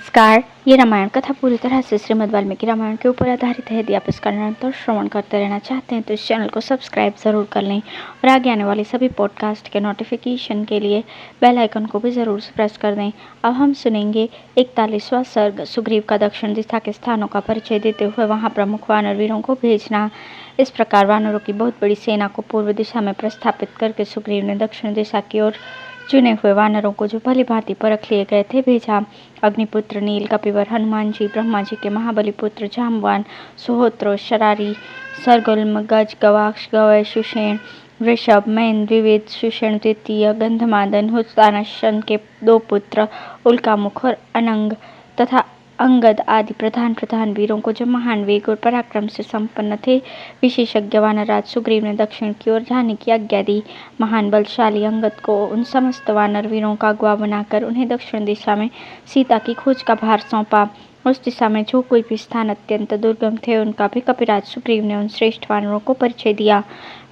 नमस्कार। ये रामायण कथा पूरी तरह से श्रीमद् वाल्मीकि रामायण के ऊपर आधारित है। यदि आप इसका निरंतर श्रवण करते रहना चाहते हैं तो इस चैनल को सब्सक्राइब ज़रूर कर लें और आगे आने वाली सभी पॉडकास्ट के नोटिफिकेशन के लिए बेल आइकन को भी ज़रूर प्रेस कर दें। अब हम सुनेंगे 41वां सर्ग सुग्रीव का दक्षिण दिशा के स्थानों का परिचय देते हुए वहाँ प्रमुख वानर वीरों को भेजना। इस प्रकार वानरों की बहुत बड़ी सेना को पूर्व दिशा में प्रस्थापित करके सुग्रीव ने दक्षिण दिशा की ओर चुने हुए वानरों को जो भली भांति परख लिए गए थे भेजा। अग्निपुत्र नील कपिवर हनुमान जी, ब्रह्मा जी के महाबली पुत्र जाम्बवान, सुहोत्र, शरारी, सरगुल्म, गज, गवाक्ष, गवय, सुषेण, वृषभ, मैन, द्विवेद, सुषेण द्वितीय, गंधमादन, हुतानशन के 2 पुत्र उल्कामुख और अनंग तथा अंगद आदि प्रधान प्रधान वीरों को जो महान वेग और पराक्रम से संपन्न थे विशेषज्ञ वानरराज सुग्रीव ने दक्षिण की ओर जाने की आज्ञा दी। महान बलशाली अंगद को उन समस्त वानर वीरों का अगुआ बनाकर उन्हें दक्षिण दिशा में सीता की खोज का भार सौंपा। उस दिशा में जो कोई भी स्थान अत्यंत दुर्गम थे उनका भी कपिराज सुग्रीव ने उन श्रेष्ठ वानरों को परिचय दिया।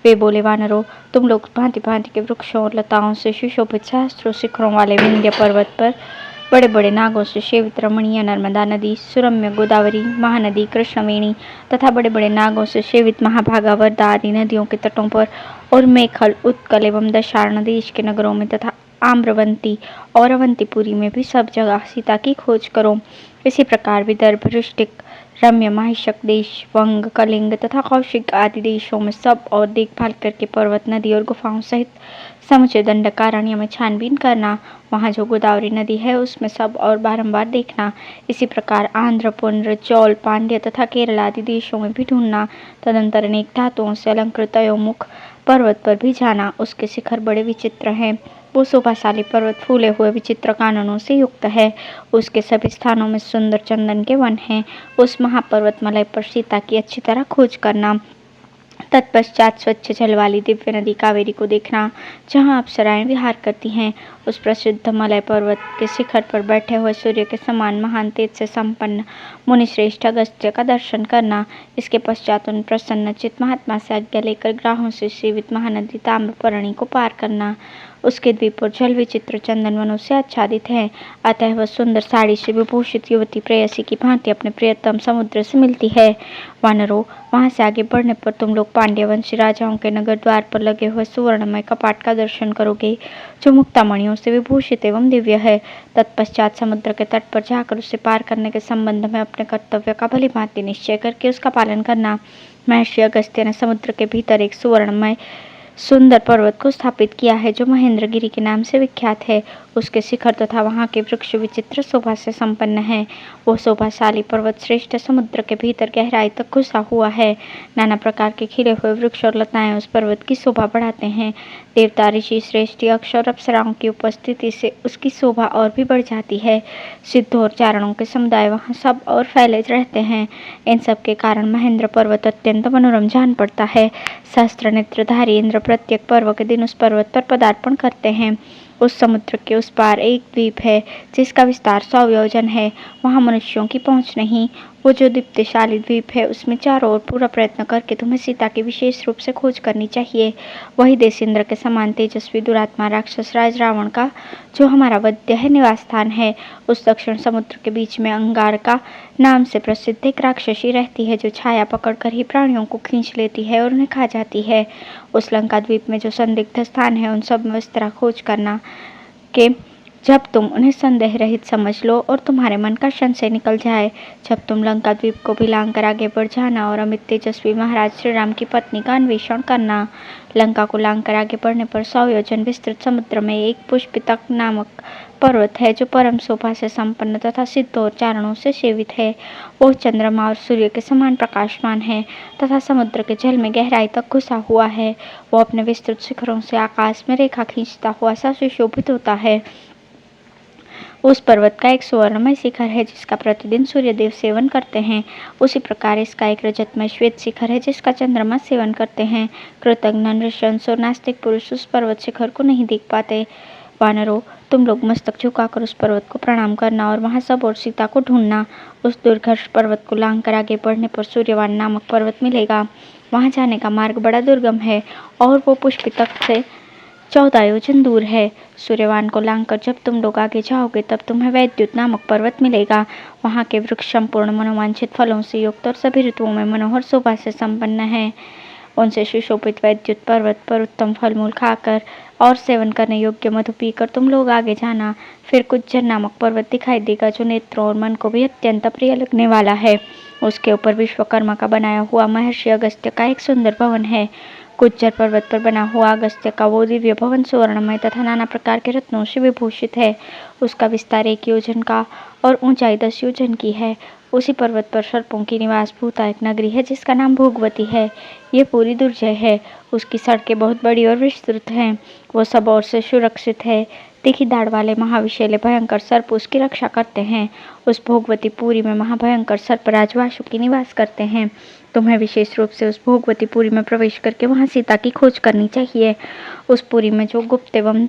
वे बोले, वानरों, तुम लोग भांति भांति के वृक्षों और लताओं से सुशोभित सहस्त्रों शिखरों वाले विंध्य पर्वत पर बड़े बड़े नागों से सेवित रमणीय नर्मदा नदी, सुरम्य गोदावरी, महानदी कृष्णवेणी तथा बड़े बड़े नागों से सेवित महाभागा वर्धा आदि नदियों के तटों पर और मेखल, उत्कल एवं दशार्ण देश के नगरों में तथा आम्रवंती और अवंतीपुरी में भी सब जगह सीता की खोज करो। इसी प्रकार विदर्भ, ऋष्टिक, रम्य, माहिषक देश, वंग, कलिंग तथा कौशिक आदि देशों में सब और देखभाल करके पर्वत, नदी और गुफाओं सहित समुचे दंडकारण्य में छानबीन करना। वहाँ जो गोदावरी नदी है उसमें सब और बारंबार देखना। इसी प्रकार आंध्र, पुंड्र, चौल, पांड्य तथा केरल आदि देशों में भी ढूंढना। तदंतर अनेक धातुओं से अलंकृत अयोमुख पर्वत पर भी जाना। उसके शिखर बड़े विचित्र हैं। वो शोभाशाली पर्वत फूले हुए विचित्र काननों से युक्त है। उसके सभी स्थानों में सुंदर चंदन के वन हैं। उस महापर्वतमलय पर सीता की अच्छी तरह खोज करना। तत्पश्चात स्वच्छ जल वाली दिव्य नदी कावेरी को देखना, जहाँ अप्सराएं विहार करती हैं। उस प्रसिद्ध मलय पर्वत के शिखर पर बैठे हुए सूर्य के समान महान तेज से संपन्न मुनिश्रेष्ठ अगस्त्य का दर्शन करना। इसके पश्चात उन प्रसन्न चित्त महात्मा से आज्ञा लेकर ग्राहों से सेवित महानदी ताम्रपर्णी को पार करना। उसके द्वीप और जल विचित्र चंदन वनों से आच्छादित है। अतः वह सुंदर साड़ी से विभूषित युवती प्रेयसी की भांति अपने प्रियतम समुद्र से मिलती है। वानरों, वहां से आगे बढ़ने पर तुम लोग पांड्यवंशी राजाओं के नगर द्वार पर लगे हुए सुवर्णमय कपाट का दर्शन करोगे, जो मुक्तामणियों से विभूषित एवं दिव्य है। तत्पश्चात समुद्र के तट पर जाकर उसे पार करने के संबंध में अपने कर्तव्य का भली भांति निश्चय करके उसका पालन करना। महर्षि अगस्त्य ने समुद्र के भीतर एक सुवर्णमय सुंदर पर्वत को स्थापित किया है, जो महेंद्रगिरी के नाम से विख्यात है। उसके शिखर तथा वहाँ के वृक्ष विचित्र शोभा से संपन्न है। वो शोभाशाली पर्वत श्रेष्ठ समुद्र के भीतर गहराई तक घुसा हुआ है। नाना प्रकार के खिले हुए वृक्ष और लताएं उस पर्वत की शोभा बढ़ाते हैं। देवता, ऋषि, श्रेष्ठ यक्ष और अप्सराओं की उपस्थिति से उसकी शोभा और भी बढ़ जाती है। सिद्धों और चारणों के समुदाय वहाँ सब और फैले रहते हैं। इन सब के कारण महेंद्र पर्वत अत्यंत मनोरम जान पड़ता है। सहस्त्र नेत्रधारी इंद्र प्रत्येक पर्व के दिन उस पर्वत पर पदार्पण करते हैं। उस समुद्र के उस पार एक द्वीप है जिसका विस्तार 100 योजन है। वहाँ मनुष्यों की पहुँच नहीं। वो जो दीप्तिशाली द्वीप है उसमें चारों ओर पूरा प्रयत्न करके तुम्हें सीता की विशेष रूप से खोज करनी चाहिए। वही देश इंद्र के समान तेजस्वी दुरात्मा राक्षस राज रावण का, जो हमारा वध्य है, निवास स्थान है। उस दक्षिण समुद्र के बीच में अंगारका नाम से प्रसिद्ध एक राक्षसी रहती है, जो छाया पकड़कर ही प्राणियों को खींच लेती है और उन्हें खा जाती है। उस लंका द्वीप में जो संदिग्ध स्थान है उन सब में इस तरह खोज करना कि जब तुम उन्हें संदेह रहित समझ लो और तुम्हारे मन का संशय निकल जाए। जब तुम लंका द्वीप को भी लांग कर आगे बढ़ जाना और अमित तेजस्वी महाराज श्री राम की पत्नी का अन्वेषण करना। लंका को लांग कर आगे बढ़ने पर 100 योजन विस्तृत समुद्र में एक पुष्पितक नामक पर्वत है, जो परम शोभा से संपन्न तथा सिद्धों और चारणों से सेवित है। वो चंद्रमा और सूर्य के समान प्रकाशमान है तथा समुद्र के जल में गहराई तक घुसा हुआ है। वो अपने विस्तृत शिखरों से आकाश में रेखा खींचता हुआ सा सुशोभित होता है। उस पर्वत का एक सुवर्णमय शिखर है जिसका प्रतिदिन सूर्यदेव सेवन करते हैं। उसी प्रकार इसका एक रजतमय श्वेत शिखर है जिसका चंद्रमा सेवन करते हैं। कृतज्ञ, नृशंस और नास्तिक पुरुष उस पर्वत शिखर को नहीं देख पाते। वानरों, तुम लोग मस्तक झुकाकर उस पर्वत को प्रणाम करना और वहां सब और सीता को ढूंढना। उस दुर्घर्ष पर्वत को लांग कर आगे बढ़ने पर सूर्यवान नामक पर्वत मिलेगा। वहां जाने का मार्ग बड़ा दुर्गम है और वो पुष्पितक से 14 योजन दूर है। सूर्यवान को लांघकर जब तुम लोग आगे जाओगे तब तुम्हें वैद्युत नामक पर्वत मिलेगा। वहाँ के वृक्ष संपूर्ण मनोवांछित फलों से युक्त और सभी ऋतुओं में मनोहर शोभा से संपन्न है। उनसे सुशोभित वैद्युत पर्वत पर उत्तम फल मूल खाकर और सेवन करने योग्य मधु पीकर तुम लोग आगे जाना। फिर कुज्जर नामक पर्वत दिखाई देगा जो नेत्रों और मन को भी अत्यंत प्रिय लगने वाला है। उसके ऊपर विश्वकर्मा का बनाया हुआ महर्षि अगस्त्य का एक सुंदर भवन है। कुज्जर पर्वत पर बना हुआ अगस्त्य का वो दिव्य भवन सुवर्णमय तथा नाना प्रकार के रत्नों से विभूषित है। उसका विस्तार 1 योजन का और ऊंचाई 10 योजन की है। उसी पर्वत पर सर्पों की निवास भूता एक नगरी है जिसका नाम भोगवती है। ये पूरी दुर्जय है। उसकी सड़कें बहुत बड़ी और विस्तृत हैं। वो सब ओर से सुरक्षित है। तीखी दाढ़ वाले महाविषैले भयंकर सर्प उसकी रक्षा करते हैं। उस भोगवती पुरी में महाभयंकर सर्पराज वासुकी निवास करते हैं। तुम्हें विशेष रूप से उस भोगवती पुरी में प्रवेश करके वहां सीता की खोज करनी चाहिए। उस पुरी में जो गुप्त एवं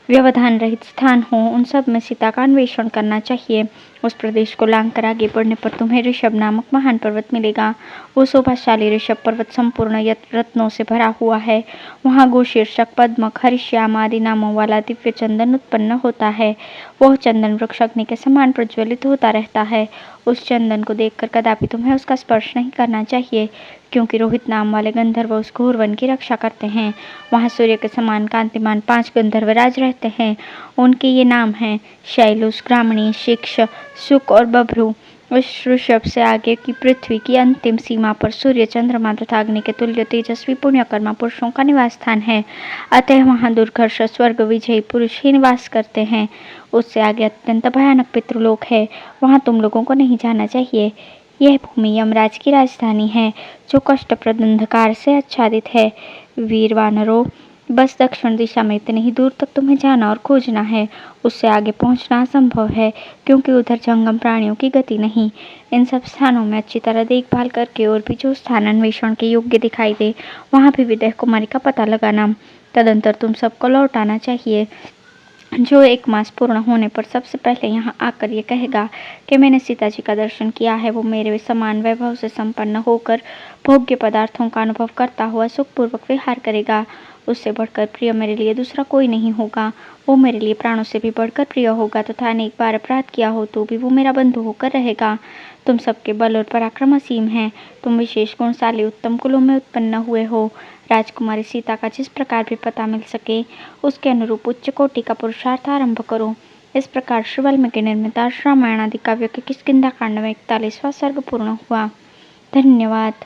व्यवधान रहित स्थान हो उन सब में सीता का अन्वेषण करना चाहिए। उस प्रदेश को लांघ कर आगे बढ़ने पर तुम्हें ऋषभ नामक महान पर्वत मिलेगा। वो शोभाशाली ऋषभ पर्वत संपूर्ण रत्नों से भरा हुआ है। वहाँ गोशीर्षक, पद्मक, हरिश्याम आदि नामों वाला दिव्य चंदन उत्पन्न होता है। वह चंदन वृक्ष अग्नि के समान प्रज्वलित होता रहता है। उस चंदन को देखकर कदापि तुम्हें उसका स्पर्श नहीं करना चाहिए, क्योंकि रोहित नाम वाले गंधर्व उस घोर वन की रक्षा करते हैं। वहाँ सूर्य के समान कांतिमान 5 गंधर्व राज रहते हैं। उनके ये नाम हैं शैलुष, ग्रामणी, शिक्ष, शुक और बभ्रू। उस ऋषभ से आगे की पृथ्वी की अंतिम सीमा पर सूर्य, चंद्रमा तथा अग्नि के तुल्य तेजस्वी पुण्यकर्मा पुरुषों का निवास स्थान है। अतः वहाँ दुर्घर्ष स्वर्ग विजयी पुरुष ही निवास करते हैं। उससे आगे अत्यंत भयानक पितृलोक है। वहाँ तुम लोगों को नहीं जाना चाहिए। यह भूमि यमराज की राजधानी है जो कष्टप्रद अंधकार से आच्छादित है। वीर वानरों, बस दक्षिण दिशा में इतनी ही दूर तक तुम्हें जाना और खोजना है। उससे आगे पहुंचना असंभव है, क्योंकि उधर जंगम प्राणियों की गति नहीं। इन सब स्थानों में अच्छी तरह देखभाल करके और भी जो स्थान अन्वेषण के योग्य दिखाई दे वहां भी विदेह कुमारी का पता लगाना। तदंतर तुम सबको लौट आना चाहिए। जो 1 मास पूर्ण होने पर सबसे पहले यहाँ आकर ये कहेगा कि मैंने सीता जी का दर्शन किया है, वो मेरे समान वैभव से संपन्न होकर भोग्य पदार्थों का अनुभव करता हुआ सुखपूर्वक विहार करेगा। उससे बढ़कर प्रिय मेरे लिए दूसरा कोई नहीं होगा। वो मेरे लिए प्राणों से भी बढ़कर प्रिय होगा तथा अनेक बार अपराध किया हो तो भी वो मेरा बंधु होकर रहेगा। तुम सबके बल और पराक्रम असीम है। तुम विशेष गुणशाली उत्तम कुलों में उत्पन्न हुए हो। राजकुमारी सीता का जिस प्रकार भी पता मिल सके उसके अनुरूप उच्च कोटि का पुरुषार्थ आरंभ करो। इस प्रकार श्री वाल्मीकि निर्मित रामायण आदि काव्य के किष्किंधा कांड में 41वां सर्ग पूर्ण हुआ। धन्यवाद।